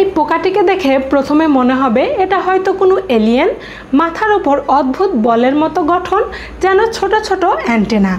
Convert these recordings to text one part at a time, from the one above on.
এই পোকাটিকে দেখে প্রথমে মনে হবে এটা হয়তো কোনো এলিয়েন। মাথার ওপর অদ্ভুত বলের মতো গঠন, যেন ছোট ছোট অ্যান্টেনা।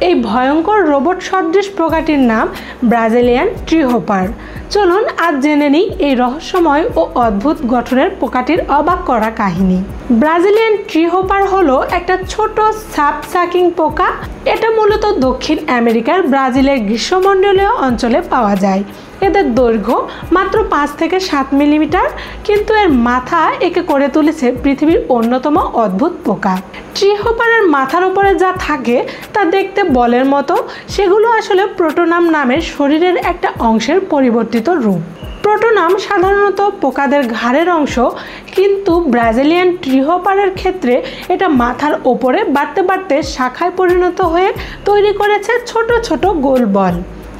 এই ভয়ঙ্কর রোবট সদৃশ পোকাটির নাম ব্রাজিলিয়ান ট্রি হোপার। চলুন আজ জেনে নিই এই রহস্যময় ও অদ্ভুত গঠনের পোকাটির অবাক করা কাহিনী। ব্রাজিলিয়ান ট্রি হোপার হলো একটা ছোট সাপ সাকিং পোকা। এটা মূলত দক্ষিণ আমেরিকার ব্রাজিলের গ্রীষ্মমণ্ডলীয় অঞ্চলে পাওয়া যায়। এদের দৈর্ঘ্য মাত্র 5 থেকে 7 মিলিমিটার, কিন্তু এর মাথা একে করে তুলেছে পৃথিবীর অন্যতম অদ্ভুত পোকা। ট্রি হোপারের মাথার উপরে যা থাকে তা দেখতে বলের মতো, সেগুলো আসলে প্রোটোনাম নামের শরীরের একটা অংশের পরিবর্তিত রূপ। প্রোটোনাম সাধারণত পোকাদের ঘাড়ের অংশ, কিন্তু ব্রাজিলিয়ান ট্রি হোপারের ক্ষেত্রে এটা মাথার ওপরে বাড়তে বাড়তে শাখায় পরিণত হয়ে তৈরি করেছে ছোট ছোট গোল বল।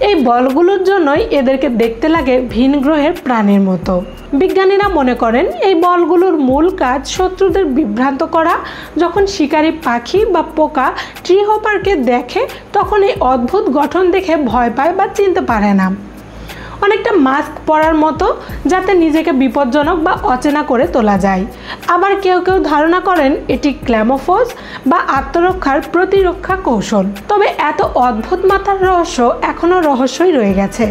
এই বলগুলোর জন্যই এদেরকে দেখতে লাগে ভিন গ্রহের প্রাণীর মতো। বিজ্ঞানীরা মনে করেন এই বলগুলোর মূল কাজ শত্রুদের বিভ্রান্ত করা। যখন শিকারী পাখি বা পোকা ট্রি হোপারকে দেখে, তখন এই অদ্ভুত গঠন দেখে ভয় পায় বা চিনতে পারে না। অনেকটা মাস্ক পরার মতো, যাতে নিজেকে বিপজ্জনক বা অচেনা করে তোলা যায়। আবার কেউ কেউ ধারণা করেন এটি ক্ল্যামোফোজ বা আত্মরক্ষার প্রতিরক্ষা কৌশল। তবে এত অদ্ভুত মাথার রহস্য এখনও রহস্যই রয়ে গেছে।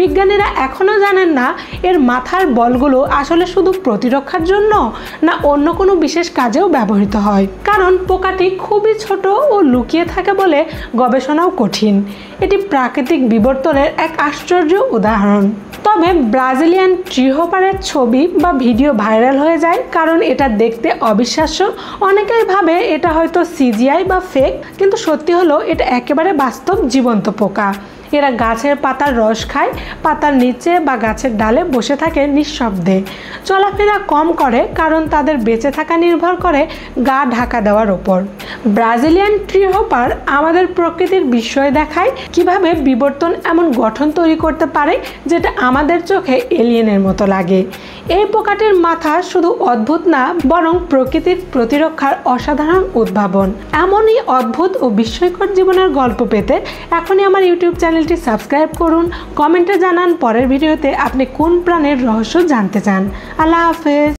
বিজ্ঞানীরা এখনও জানেন না এর মাথার বলগুলো আসলে শুধু প্রতিরক্ষার জন্য, না অন্য কোনো বিশেষ কাজেও ব্যবহৃত হয়। কারণ পোকাটি খুবই ছোট ও লুকিয়ে থাকে বলে গবেষণাও কঠিন। এটি প্রাকৃতিক বিবর্তনের এক আশ্চর্য উদাহরণ। তবে ব্রাজিলিয়ান ট্রি হোপারের ছবি বা ভিডিও ভাইরাল হয়ে যায়, কারণ এটা দেখতে অবিশ্বাস্য। অনেকেই ভাবে এটা হয়তো সিজিআই বা ফেক, কিন্তু সত্যি হলো এটা একেবারে বাস্তব জীবন্ত পোকা। এরা গাছের পাতার রস খায়, পাতার নিচে বা গাছের ডালে বসে থাকে নিঃশব্দে। চলাফেরা কম করে, কারণ তাদের বেঁচে থাকা নির্ভর করে গা ঢাকা দেওয়ার ওপর। ব্রাজিলিয়ান ট্রি হোপার আমাদের প্রকৃতির বিস্ময় দেখায়, কিভাবে বিবর্তন এমন গঠন তৈরি করতে পারে যেটা আমাদের চোখে এলিয়েনের মতো লাগে। এই পোকাটির মাথা শুধু অদ্ভুত না, বরং প্রকৃতির প্রতিরক্ষার অসাধারণ উদ্ভাবন। এমনই অদ্ভুত ও বিস্ময়কর জীবনের গল্প পেতে এখনই আমার ইউটিউব চ্যানেলটি সাবস্ক্রাইব করুন। কমেন্টে জানান পরের ভিডিওতে আপনি কোন প্রাণীর রহস্য জানতে চান। আল্লাহ হাফেজ।